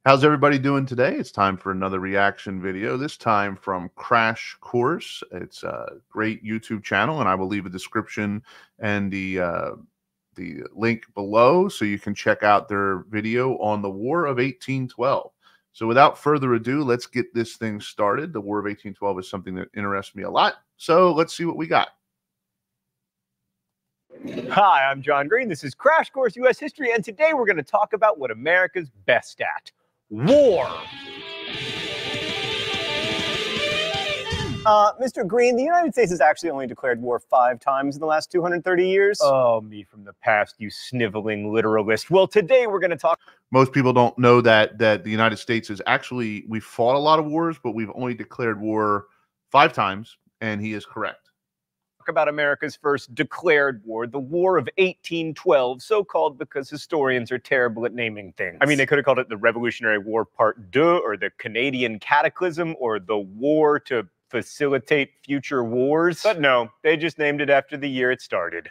How's everybody doing today? It's time for another reaction video, this time from CrashCourse. It's a great YouTube channel, and I will leave a description and the link below so you can check out their video on the War of 1812. So without further ado, let's get this thing started. The War of 1812 is something that interests me a lot, so let's see what we got. Hi, I'm John Green. This is Crash Course U.S. History, and today we're going to talk about what America's best at. War. Mr. Green, the United States has actually only declared war 5 times in the last 230 years. Oh, me from the past, you sniveling literalist. Well, today we're going to talk... Most people don't know that the United States is actually, we fought a lot of wars, but we've only declared war 5 times, and he is correct. About America's first declared war, the War of 1812, so called because historians are terrible at naming things. I mean, they could have called it the Revolutionary War Part 2, or the Canadian Cataclysm, or the War to Facilitate Future Wars. But no, they just named it after the year it started.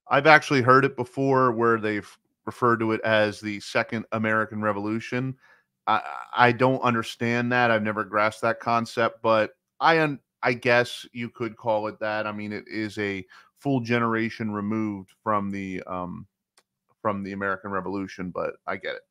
I've actually heard it before where they've referred to it as the Second American Revolution. I don't understand that. I've never grasped that concept, but I guess you could call it that. I mean, it is a full generation removed from the American Revolution, but I get it.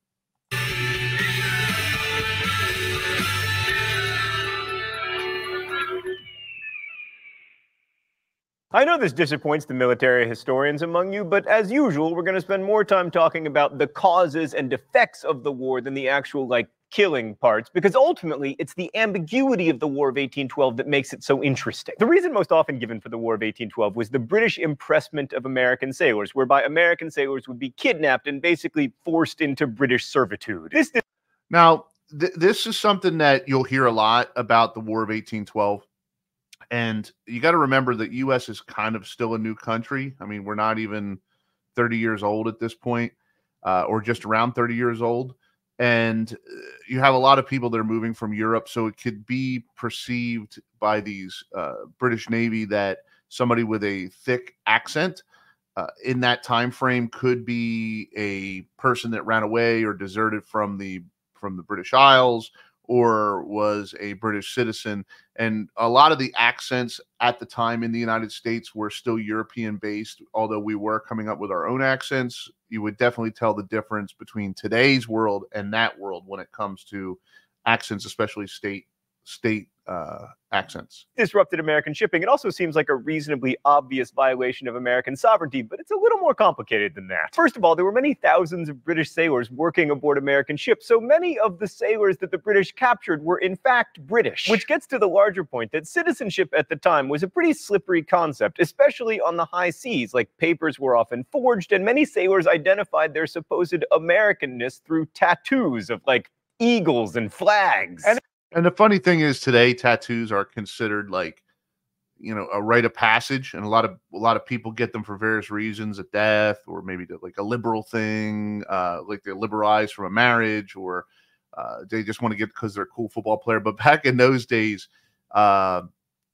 I know this disappoints the military historians among you, but as usual, we're going to spend more time talking about the causes and effects of the war than the actual, killing parts, because ultimately it's the ambiguity of the War of 1812 that makes it so interesting. The reason most often given for the War of 1812 was the British impressment of American sailors, whereby American sailors would be kidnapped and basically forced into British servitude. This is something that you'll hear a lot about the War of 1812. And you got to remember that U.S. is kind of still a new country. I mean, we're not even 30 years old at this point, or just around 30 years old. And you have a lot of people that are moving from Europe, so it could be perceived by these British Navy that somebody with a thick accent in that time frame could be a person that ran away or deserted from the British Isles, or was a British citizen. And a lot of the accents at the time in the United States were still European-based, although we were coming up with our own accents. You would definitely tell the difference between today's world and that world when it comes to accents, especially state accents. Disrupted American shipping. It also seems like a reasonably obvious violation of American sovereignty, but it's a little more complicated than that. First of all, there were many thousands of British sailors working aboard American ships, so many of the sailors that the British captured were in fact British, which gets to the larger point that citizenship at the time was a pretty slippery concept, especially on the high seas. Papers were often forged, and many sailors identified their supposed Americanness through tattoos of eagles and flags. And the funny thing is, today tattoos are considered a rite of passage, and a lot of people get them for various reasons, a death, or maybe a liberal thing, they liberalize from a marriage, or they just want to get because they're a cool football player. But back in those days,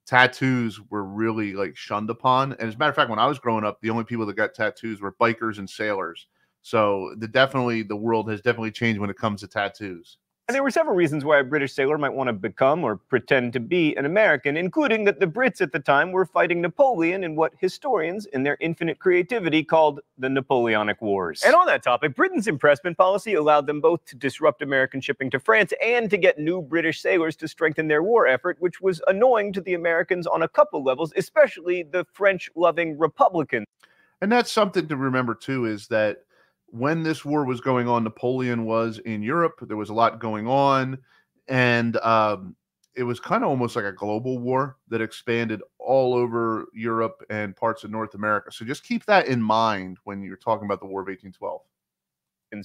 tattoos were really shunned upon. And as a matter of fact, when I was growing up, the only people that got tattoos were bikers and sailors. So the world has definitely changed when it comes to tattoos. And there were several reasons why a British sailor might want to become or pretend to be an American, including that the Brits at the time were fighting Napoleon in what historians, in their infinite creativity, called the Napoleonic Wars. And on that topic, Britain's impressment policy allowed them both to disrupt American shipping to France and to get new British sailors to strengthen their war effort, which was annoying to the Americans on a couple levels, especially the French-loving Republicans. And that's something to remember, too, is that when this war was going on, Napoleon was in Europe. There was a lot going on, and it was kind of almost like a global war that expanded all over Europe and parts of North America. So just keep that in mind when you're talking about the War of 1812.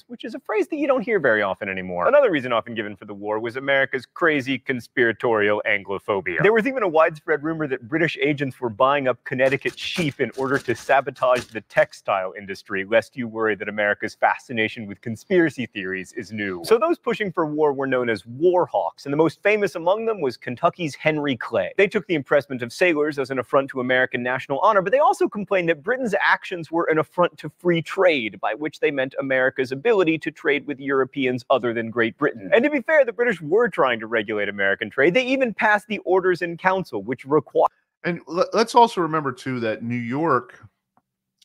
Which is a phrase that you don't hear very often anymore. Another reason often given for the war was America's crazy conspiratorial Anglophobia. There was even a widespread rumor that British agents were buying up Connecticut sheep in order to sabotage the textile industry, lest you worry that America's fascination with conspiracy theories is new. So those pushing for war were known as war hawks, and the most famous among them was Kentucky's Henry Clay. They took the impressment of sailors as an affront to American national honor, but they also complained that Britain's actions were an affront to free trade, by which they meant America's ability to trade with Europeans other than Great Britain. And to be fair, the British were trying to regulate American trade. They even passed the Orders in Council, which required... And let's also remember, too, that New York,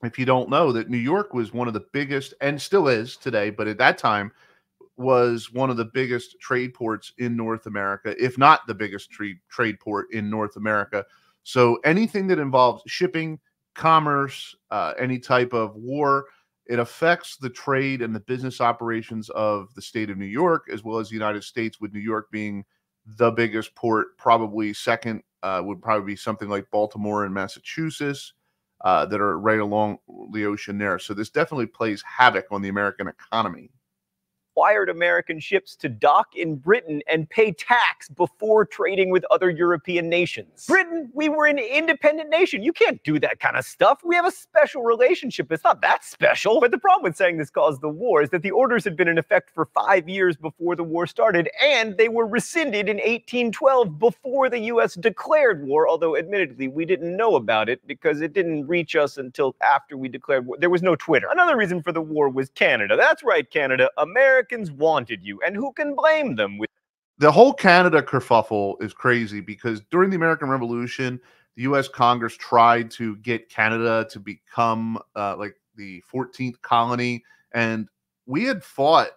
if you don't know, that New York was one of the biggest, and still is today, but at that time was one of the biggest trade ports in North America, if not the biggest trade port in North America. So anything that involves shipping, commerce, any type of war, it affects the trade and the business operations of the state of New York, as well as the United States, with New York being the biggest port. Probably second would probably be something like Baltimore and Massachusetts, that are right along the ocean there. So this definitely plays havoc on the American economy. Required American ships to dock in Britain and pay tax before trading with other European nations. Britain, we were an independent nation. You can't do that kind of stuff. We have a special relationship. It's not that special. But the problem with saying this caused the war is that the orders had been in effect for 5 years before the war started, and they were rescinded in 1812 before the U.S. declared war, although admittedly we didn't know about it because it didn't reach us until after we declared war. There was no Twitter. Another reason for the war was Canada. That's right, Canada. Americans wanted you, and who can blame them? The whole Canada kerfuffle is crazy because during the American Revolution, the U.S. Congress tried to get Canada to become like the 14th colony, and we had fought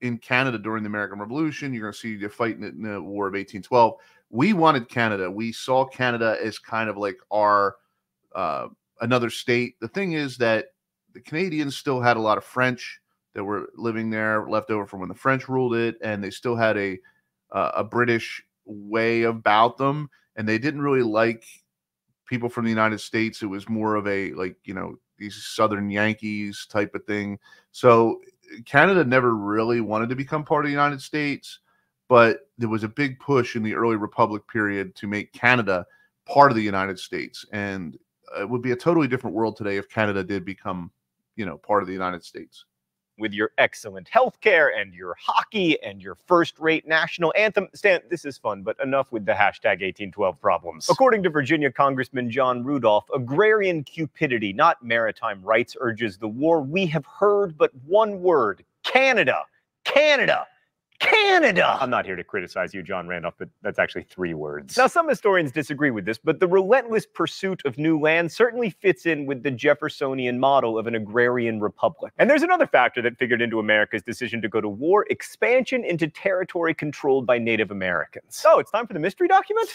in Canada during the American Revolution. You're going to see you fighting in the War of 1812. We wanted Canada. We saw Canada as kind of like our another state. The thing is that the Canadians still had a lot of French that were living there, left over from when the French ruled it, and they still had a British way about them, and they didn't really like people from the United States. It was more of a, like, you know, these Southern Yankees type of thing. So Canada never really wanted to become part of the United States, but there was a big push in the early Republic period to make Canada part of the United States, and it would be a totally different world today if Canada did become, you know, part of the United States. With your excellent healthcare and your hockey and your first-rate national anthem. Stan, this is fun, but enough with the hashtag 1812 problems. According to Virginia Congressman John Rudolph, agrarian cupidity, not maritime rights, urges the war. We have heard but one word: Canada. Canada. Canada! I'm not here to criticize you, John Randolph, but that's actually 3 words. Now, some historians disagree with this, but the relentless pursuit of new land certainly fits in with the Jeffersonian model of an agrarian republic. And there's another factor that figured into America's decision to go to war: expansion into territory controlled by Native Americans. So, it's time for the mystery document?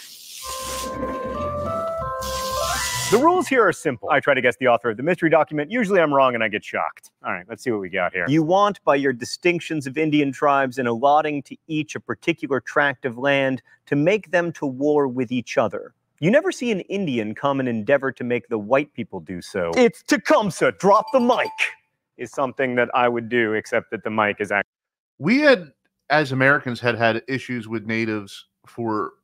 The rules here are simple. I try to guess the author of the mystery document. Usually I'm wrong and I get shocked. All right, let's see what we got here. You want, by your distinctions of Indian tribes and allotting to each a particular tract of land, to make them to war with each other. You never see an Indian come and endeavor to make the white people do so. It's Tecumseh, drop the mic, is something that I would do, except that the mic is actually... We had, as Americans, had issues with natives for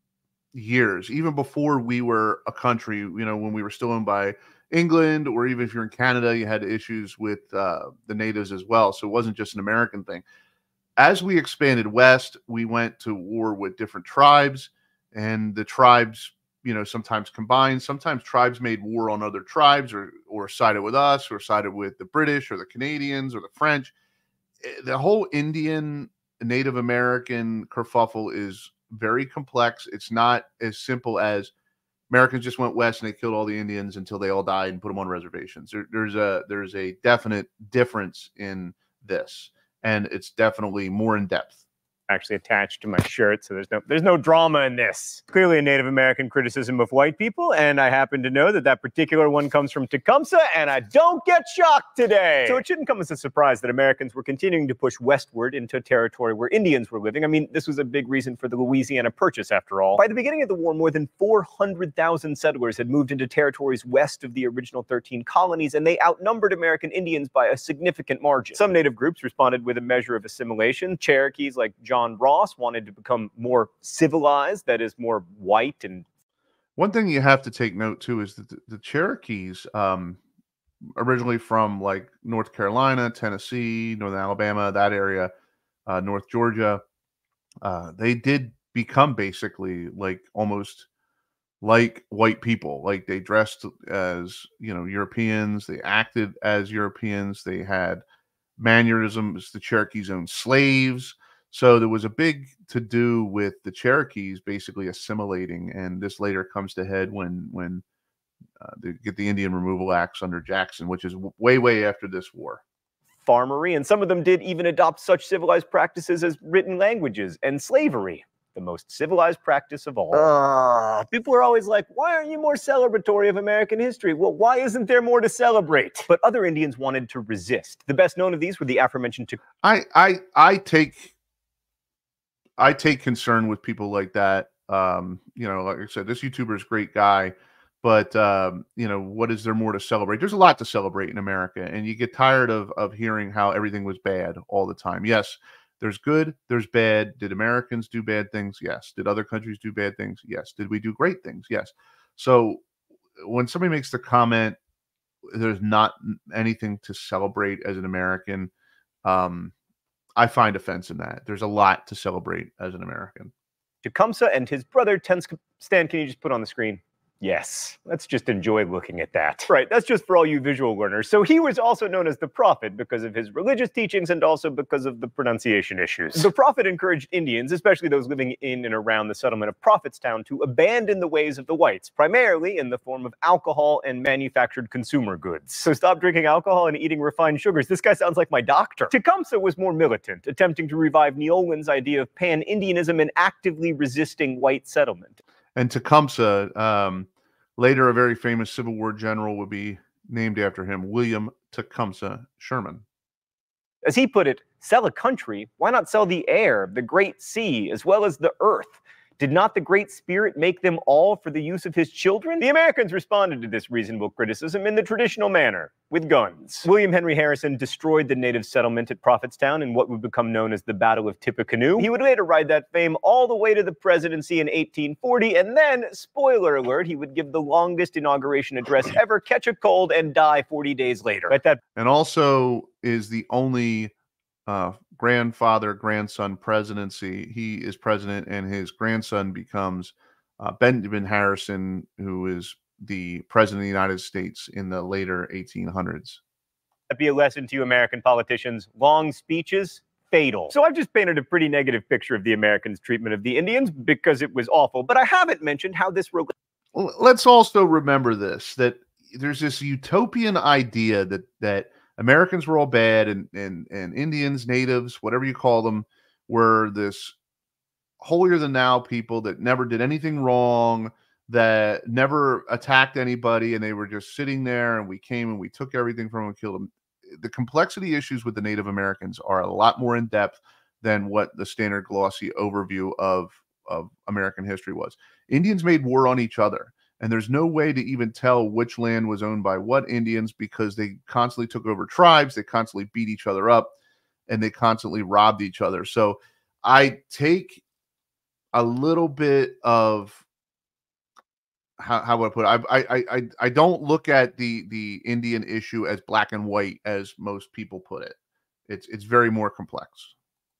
years, even before we were a country. You know, when we were still owned by England, or even if you're in Canada, you had issues with the natives as well. So it wasn't just an American thing. As we expanded west, we went to war with different tribes, and the tribes, you know, sometimes combined. Sometimes tribes made war on other tribes, or sided with us, or sided with the British or the Canadians or the French. The whole Indian Native American kerfuffle is very complex. It's not as simple as Americans just went west and they killed all the Indians until they all died and put them on reservations. There's a definite difference in this, and it's definitely more in depth. Actually attached to my shirt, so there's no drama in this. Clearly a Native American criticism of white people, and I happen to know that that particular one comes from Tecumseh, and I don't get shocked today. So it shouldn't come as a surprise that Americans were continuing to push westward into territory where Indians were living. I mean, this was a big reason for the Louisiana Purchase, after all. By the beginning of the war, more than 400,000 settlers had moved into territories west of the original 13 colonies, and they outnumbered American Indians by a significant margin. Some Native groups responded with a measure of assimilation. Cherokees like John Ross wanted to become more civilized, that is, more white. And one thing you have to take note too is that the Cherokees, originally from like North Carolina, Tennessee, Northern Alabama, that area, North Georgia, they did become basically like almost like white people. Like they dressed as, you know, Europeans, they acted as Europeans, they had mannerisms. The Cherokees owned slaves. So there was a big to-do with the Cherokees basically assimilating, and this later comes to head when they get the Indian Removal Acts under Jackson, which is way after this war. Farmery, and some of them did even adopt such civilized practices as written languages, and slavery, the most civilized practice of all. People are always like, why aren't you more celebratory of American history? Well, why isn't there more to celebrate? But other Indians wanted to resist. The best known of these were the aforementioned I take concern with people like that. Like I said, this YouTuber is a great guy, but what is there more to celebrate? There's a lot to celebrate in America, and you get tired of hearing how everything was bad all the time. Yes, there's good, there's bad. Did Americans do bad things? Yes. Did other countries do bad things? Yes. Did we do great things? Yes. So when somebody makes the comment, there's not anything to celebrate as an American, I find offense in that. There's a lot to celebrate as an American. Tecumseh and his brother Stan, can you just put on the screen? Yes, let's just enjoy looking at that. Right, that's just for all you visual learners. So he was also known as the Prophet because of his religious teachings and also because of the pronunciation issues. The Prophet encouraged Indians, especially those living in and around the settlement of Prophetstown, to abandon the ways of the whites, primarily in the form of alcohol and manufactured consumer goods. So stop drinking alcohol and eating refined sugars. This guy sounds like my doctor. Tecumseh was more militant, attempting to revive Neolwyn's idea of pan-Indianism and actively resisting white settlement. And Tecumseh, later a very famous Civil War general, would be named after him, William Tecumseh Sherman. As he put it, sell a country, why not sell the air, the great sea, as well as the earth? Did not the Great Spirit make them all for the use of his children? The Americans responded to this reasonable criticism in the traditional manner, with guns. William Henry Harrison destroyed the native settlement at Prophetstown in what would become known as the Battle of Tippecanoe. He would later ride that fame all the way to the presidency in 1840, and then, spoiler alert, he would give the longest inauguration address ever, catch a cold, and die 40 days later. And also is the only grandson presidency. He is president, and his grandson becomes Benjamin Harrison, who is the president of the United States in the later 1800s. That'd be a lesson to you American politicians. Long speeches, fatal. So I've just painted a pretty negative picture of the Americans' treatment of the Indians because it was awful, but I haven't mentioned how this... Let's also remember this, that there's this utopian idea that Americans were all bad, and Indians, natives, whatever you call them, were this holier than thou people that never did anything wrong, that never attacked anybody, and they were just sitting there, and we came and we took everything from them and killed them. The complexity issues with the Native Americans are a lot more in depth than what the standard glossy overview of American history was. Indians made war on each other. And there's no way to even tell which land was owned by what Indians, because they constantly took over tribes, they constantly beat each other up, and they constantly robbed each other. So I take a little bit of how would I put it? I don't look at the Indian issue as black and white as most people put it. It's very more complex.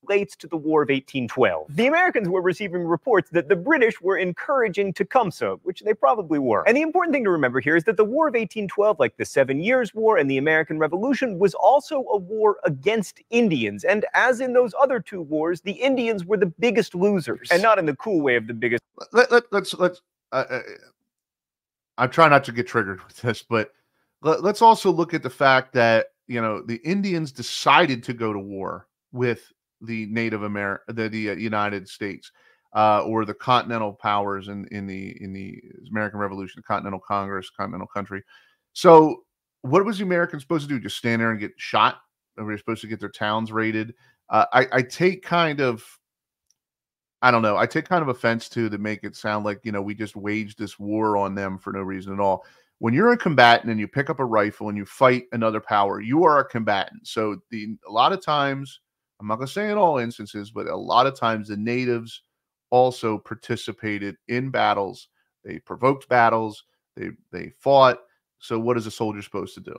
Relates to the War of 1812. The Americans were receiving reports that the British were encouraging Tecumseh, which they probably were. And the important thing to remember here is that the War of 1812, like the 7 Years' War and the American Revolution, was also a war against Indians. And as in those other two wars, the Indians were the biggest losers. And not in the cool way of the biggest... Let's I try not to get triggered with this, but let's also look at the fact that, the Indians decided to go to war with the Native America, the United States, or the continental powers in the American Revolution, the Continental Congress, Continental Country. So what was the Americans supposed to do? Just stand there and get shot? Or were they supposed to get their towns raided? I take kind of offense to make it sound like, we just waged this war on them for no reason at all. When you're a combatant and you pick up a rifle and you fight another power, you are a combatant. So a lot of times, I'm not going to say in all instances, but a lot of times the natives also participated in battles. They provoked battles. They fought. So what is a soldier supposed to do?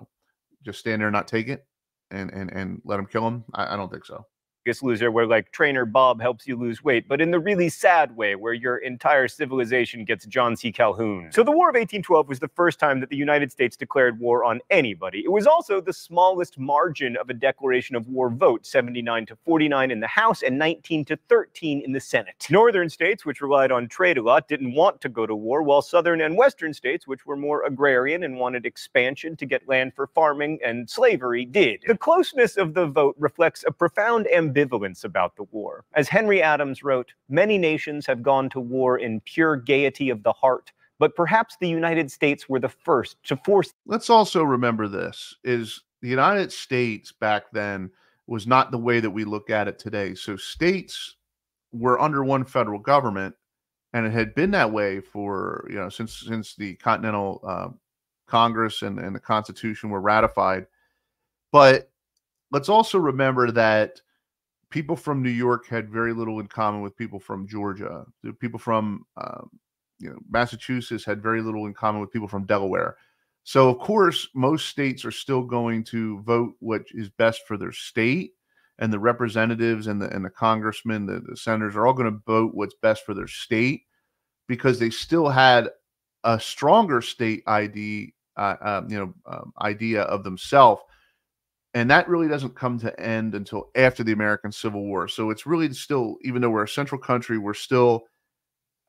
Just stand there and not take it and let them kill them? I don't think so. Biggest Loser, where like trainer Bob helps you lose weight, but in the really sad way where your entire civilization gets John C. Calhoun. So the War of 1812 was the first time that the United States declared war on anybody. It was also the smallest margin of a declaration of war vote, 79-49 in the House and 19-13 in the Senate. Northern states, which relied on trade a lot, didn't want to go to war, while southern and western states, which were more agrarian and wanted expansion to get land for farming and slavery, did. The closeness of the vote reflects a profound ambivalence about the war. As Henry Adams wrote, "Many nations have gone to war in pure gaiety of the heart, but perhaps the United States were the first to force." Let's also remember this is the United States back then was not the way that we look at it today. So states were under one federal government, and it had been that way for, since the Continental Congress and the Constitution were ratified. But let's also remember that people from New York had very little in common with people from Georgia. The people from Massachusetts had very little in common with people from Delaware. So of course, most states are still going to vote what is best for their state, and the representatives and the congressmen, the senators are all going to vote what's best for their state, because they still had a stronger state idea of themselves. And that really doesn't come to end until after the American Civil War. So it's really still, even though we're a central country, we're still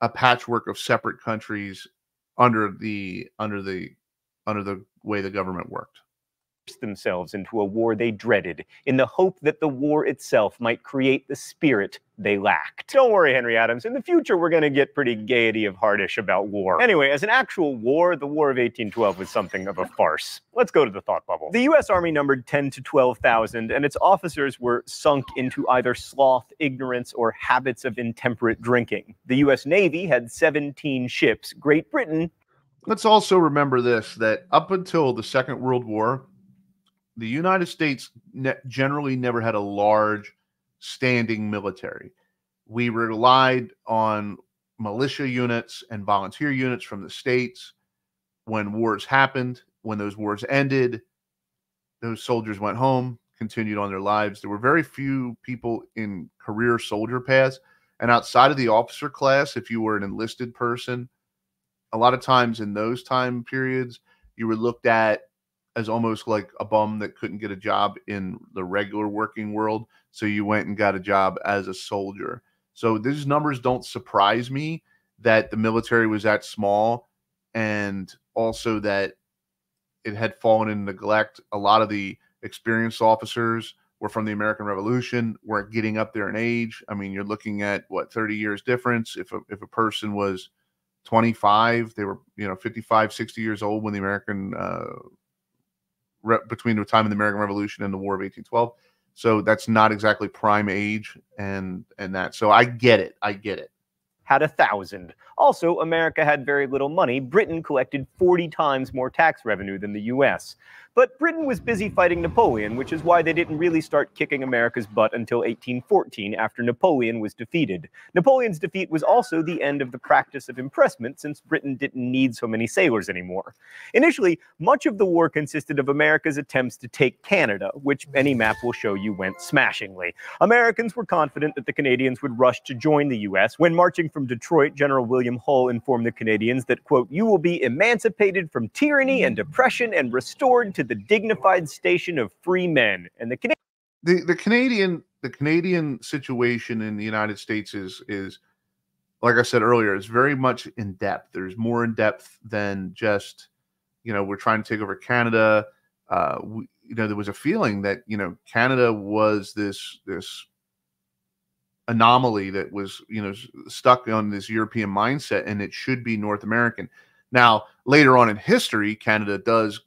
a patchwork of separate countries under the way the government worked. Themselves into a war they dreaded, in the hope that the war itself might create the spirit they lacked. Don't worry, Henry Adams, in the future we're going to get pretty gaiety of heartish about war. Anyway, as an actual war, the War of 1812 was something of a farce. Let's go to the thought bubble. The U.S. Army numbered 10 to 12,000, and its officers were sunk into either sloth, ignorance, or habits of intemperate drinking. The U.S. Navy had 17 ships. Great Britain... Let's also remember this, that up until the Second World War, the United States generally never had a large standing military. We relied on militia units and volunteer units from the states. When wars happened, when those wars ended, those soldiers went home, continued on their lives. There were very few people in career soldier paths. And outside of the officer class, if you were an enlisted person, a lot of times in those time periods, you were looked at as almost like a bum that couldn't get a job in the regular working world. So you went and got a job as a soldier. So these numbers don't surprise me, that the military was that small, and also that it had fallen in neglect. A lot of the experienced officers were from the American Revolution, weren't getting up there in age. I mean, you're looking at 30 years difference. If a person was 25, they were 55, 60 years old when the American between the time of the American Revolution and the War of 1812. So that's not exactly prime age, and that. So I get it. Had 1,000. Also, America had very little money. Britain collected 40 times more tax revenue than the U.S. But Britain was busy fighting Napoleon, which is why they didn't really start kicking America's butt until 1814, after Napoleon was defeated. Napoleon's defeat was also the end of the practice of impressment, since Britain didn't need so many sailors anymore. Initially, much of the war consisted of America's attempts to take Canada, which any map will show you went smashingly. Americans were confident that the Canadians would rush to join the U.S. When marching from Detroit, General William Hull informed the Canadians that, quote, "You will be emancipated from tyranny and oppression and restored to the dignified station of free men." And the Canadian situation in the United States is like I said earlier, is very much in depth. There's more in depth than just we're trying to take over Canada. There was a feeling that Canada was this anomaly that was stuck on this European mindset, and it should be North American. Now later on in history, Canada does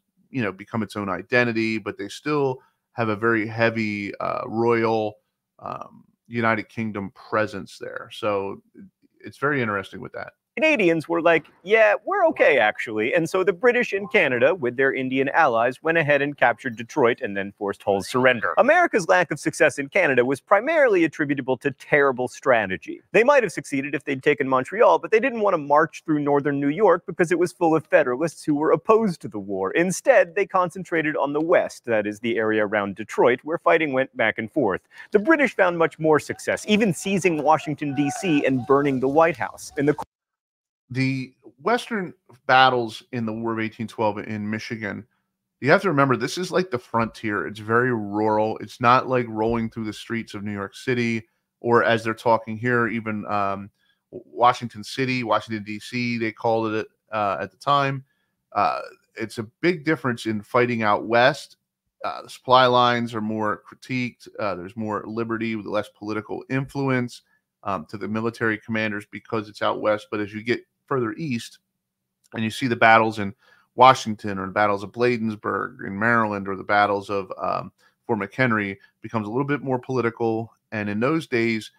become its own identity, but they still have a very heavy royal United Kingdom presence there. So it's very interesting with that. Canadians were like, yeah, we're okay, actually. And so the British in Canada, with their Indian allies, went ahead and captured Detroit and then forced Hull's surrender. America's lack of success in Canada was primarily attributable to terrible strategy. They might have succeeded if they'd taken Montreal, but they didn't want to march through northern New York because it was full of Federalists who were opposed to the war. Instead, they concentrated on the West, that is, the area around Detroit, where fighting went back and forth. The British found much more success, even seizing Washington, D.C. and burning the White House. In the Western battles in the War of 1812 in Michigan, you have to remember this is like the frontier. It's very rural. It's not like rolling through the streets of New York City, or as they're talking here, even Washington City, Washington, D.C., they called it at the time. It's a big difference in fighting out west. The supply lines are more critiqued. There's more liberty with less political influence to the military commanders because it's out west. But as you get further east and you see the battles in Washington or the battles of Bladensburg in Maryland or the battles of Fort McHenry, becomes a little bit more political. And in those days,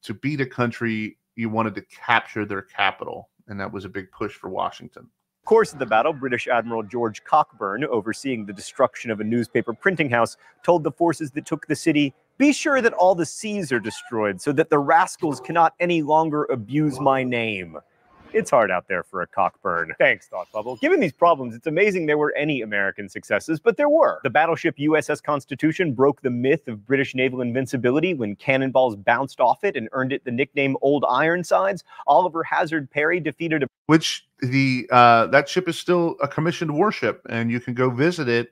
to beat a country, you wanted to capture their capital. And that was a big push for Washington. Course of the battle, British Admiral George Cockburn, overseeing the destruction of a newspaper printing house, told the forces that took the city, "Be sure that all the seas are destroyed so that the rascals cannot any longer abuse my name." It's hard out there for a Cockburn. Thanks, Thought Bubble. Given these problems, it's amazing there were any American successes, but there were. The battleship USS Constitution broke the myth of British naval invincibility when cannonballs bounced off it and earned it the nickname Old Ironsides. Oliver Hazard Perry defeated a... Which that ship is still a commissioned warship, and you can go visit it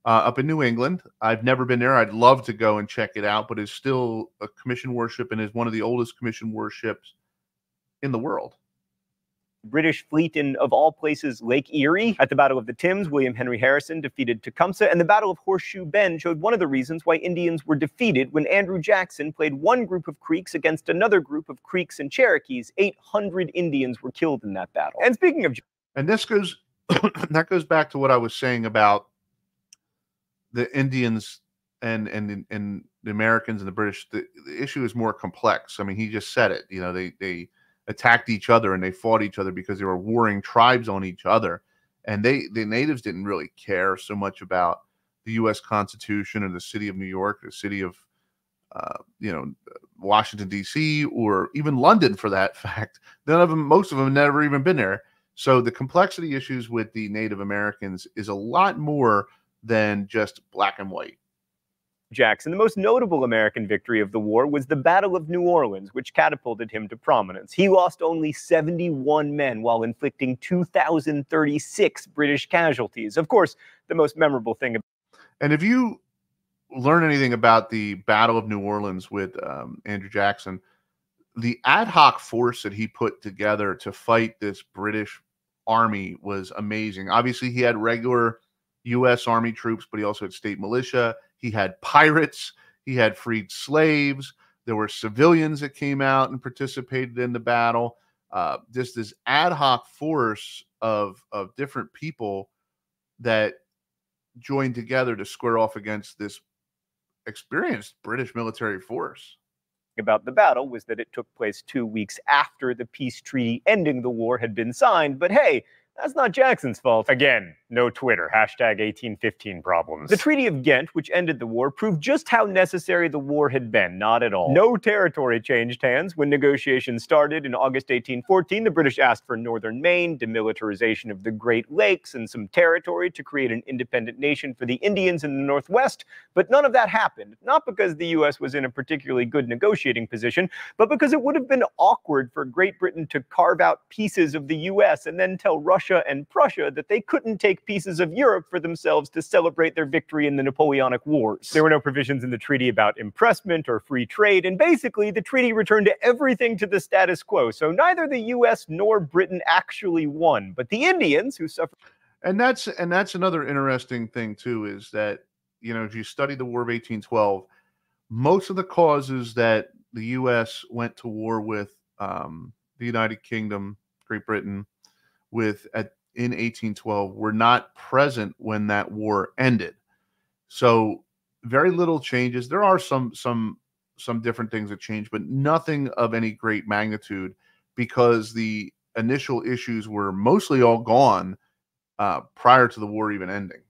up in New England. I've never been there. I'd love to go and check it out, but it's still a commissioned warship and is one of the oldest commissioned warships in the world. British fleet in, of all places, Lake Erie. At the Battle of the Thames, William Henry Harrison defeated Tecumseh, and the Battle of Horseshoe Bend showed one of the reasons why Indians were defeated when Andrew Jackson played one group of Creeks against another group of Creeks and Cherokees. 800 Indians were killed in that battle. And speaking of... And this goes, that goes back to what I was saying about the Indians and the Americans and the British. The issue is more complex. I mean, he just said it. You know, they attacked each other and they fought each other because they were warring tribes on each other. And the natives didn't really care so much about the U.S. Constitution or the city of New York, or the city of, Washington, D.C., or even London for that fact. Most of them never even been there. So the complexity issues with the Native Americans is a lot more than just black and white. Jackson, the most notable American victory of the war was the Battle of New Orleans, which catapulted him to prominence. He lost only 71 men while inflicting 2,036 British casualties. Of course, the most memorable thing... And if you learn anything about the Battle of New Orleans with Andrew Jackson, the ad hoc force that he put together to fight this British army was amazing. Obviously, he had regular U.S. Army troops, but he also had state militia. He had pirates. He had freed slaves. There were civilians that came out and participated in the battle. Just this ad hoc force of different people that joined together to square off against this experienced British military force. About the battle was that it took place 2 weeks after the peace treaty ending the war had been signed. But hey, that's not Jackson's fault. Again, no Twitter, hashtag 1815 problems. The Treaty of Ghent, which ended the war, proved just how necessary the war had been. Not at all. No territory changed hands. When negotiations started in August 1814, the British asked for northern Maine, demilitarization of the Great Lakes, and some territory to create an independent nation for the Indians in the Northwest. But none of that happened. Not because the U.S. was in a particularly good negotiating position, but because it would have been awkward for Great Britain to carve out pieces of the U.S. and then tell Russia and Prussia that they couldn't take pieces of Europe for themselves to celebrate their victory in the Napoleonic Wars. There were no provisions in the treaty about impressment or free trade, and basically the treaty returned everything to the status quo. So neither the U.S. nor Britain actually won, but the Indians who suffered. And that's another interesting thing too, is that, if you study the War of 1812, most of the causes that the U.S. went to war with the United Kingdom, Great Britain, in 1812 were not present when that war ended. So very little changes. There are some different things that change, but nothing of any great magnitude, because the initial issues were mostly all gone prior to the war even ending.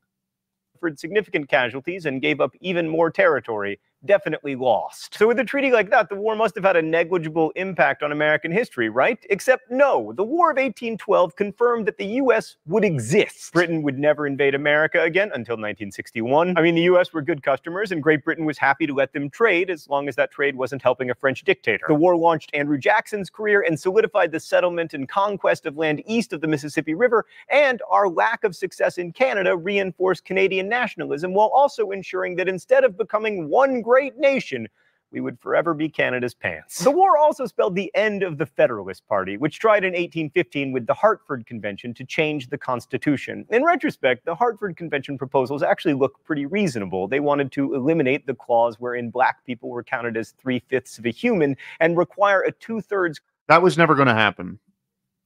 Suffered significant casualties and gave up even more territory, definitely lost. So with a treaty like that, the war must have had a negligible impact on American history, right? Except no, the War of 1812 confirmed that the U.S. would exist. Britain would never invade America again until 1961. I mean, the U.S. were good customers, and Great Britain was happy to let them trade as long as that trade wasn't helping a French dictator. The war launched Andrew Jackson's career and solidified the settlement and conquest of land east of the Mississippi River, and our lack of success in Canada reinforced Canadian nationalism while also ensuring that instead of becoming one great nation, we would forever be Canada's pants. The war also spelled the end of the Federalist Party, which tried in 1815 with the Hartford Convention to change the Constitution. In retrospect, the Hartford Convention proposals actually look pretty reasonable. They wanted to eliminate the clause wherein black people were counted as 3/5 of a human and require a 2/3. That was never going to happen.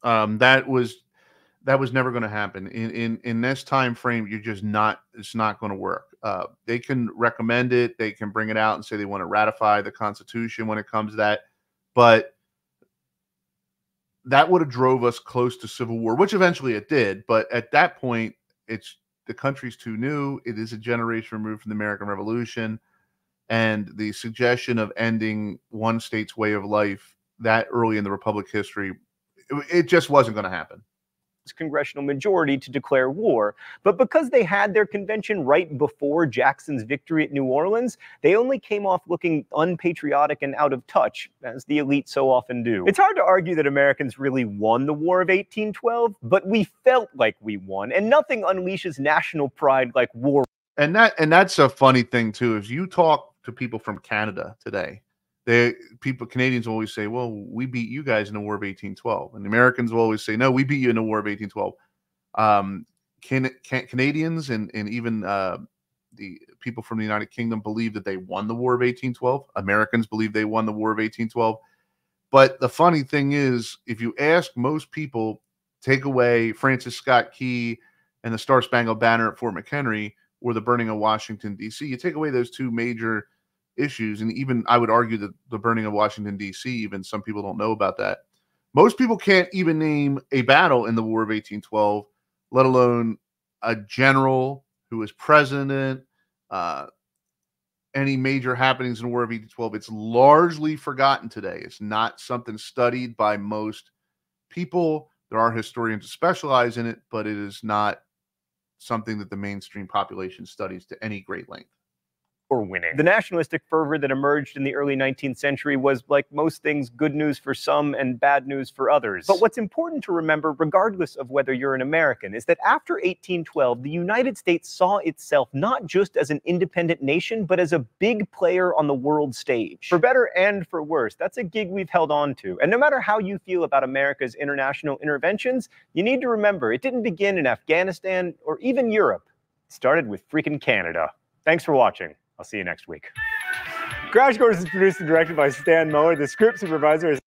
That was never going to happen in this time frame. You're just not. It's not going to work. They can recommend it. They can bring it out and say they want to ratify the Constitution when it comes to that, but that would have drove us close to civil war, which eventually it did. But at that point, the country's too new. It is a generation removed from the American Revolution, and the suggestion of ending one state's way of life that early in the Republic history, it just wasn't going to happen. Congressional majority to declare war, but because they had their convention right before Jackson's victory at New Orleans, they only came off looking unpatriotic and out of touch, as the elite so often do. It's hard to argue that Americans really won the War of 1812, but we felt like we won, and nothing unleashes national pride like war. And that's a funny thing too. If you talk to people from Canada today, Canadians always say, well, we beat you guys in the War of 1812. And the Americans will always say, no, we beat you in the War of 1812. Canadians and even the people from the United Kingdom believe that they won the War of 1812. Americans believe they won the War of 1812. But the funny thing is, if you ask most people, take away Francis Scott Key and the Star Spangled Banner at Fort McHenry or the burning of Washington, D.C., you take away those two major issues, and even I would argue that the burning of Washington, D.C., even some people don't know about that. Most people can't even name a battle in the War of 1812, let alone a general who was president, any major happenings in the War of 1812. It's largely forgotten today. It's not something studied by most people. There are historians who specialize in it, but it is not something that the mainstream population studies to any great length. Or winning. The nationalistic fervor that emerged in the early 19th century was, like most things, good news for some and bad news for others. But what's important to remember, regardless of whether you're an American, is that after 1812, the United States saw itself not just as an independent nation, but as a big player on the world stage. For better and for worse, that's a gig we've held on to. And no matter how you feel about America's international interventions, you need to remember it didn't begin in Afghanistan or even Europe. It started with freaking Canada. Thanks for watching. I'll see you next week. Crash Course is produced and directed by Stan Mower. The script supervisor is...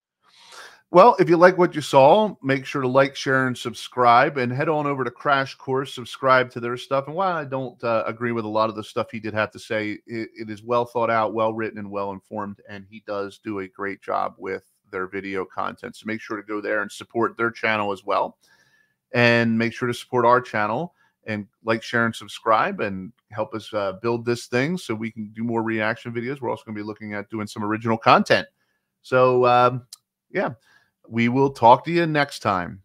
Well, if you like what you saw, make sure to like, share, and subscribe. And head on over to Crash Course, subscribe to their stuff. And while I don't agree with a lot of the stuff he did have to say, it is well thought out, well written, and well informed. And he does do a great job with their video content. So make sure to go there and support their channel as well. And make sure to support our channel. And like, share, and subscribe, and help us build this thing so we can do more reaction videos. We're also going to be looking at doing some original content. So, yeah, we will talk to you next time.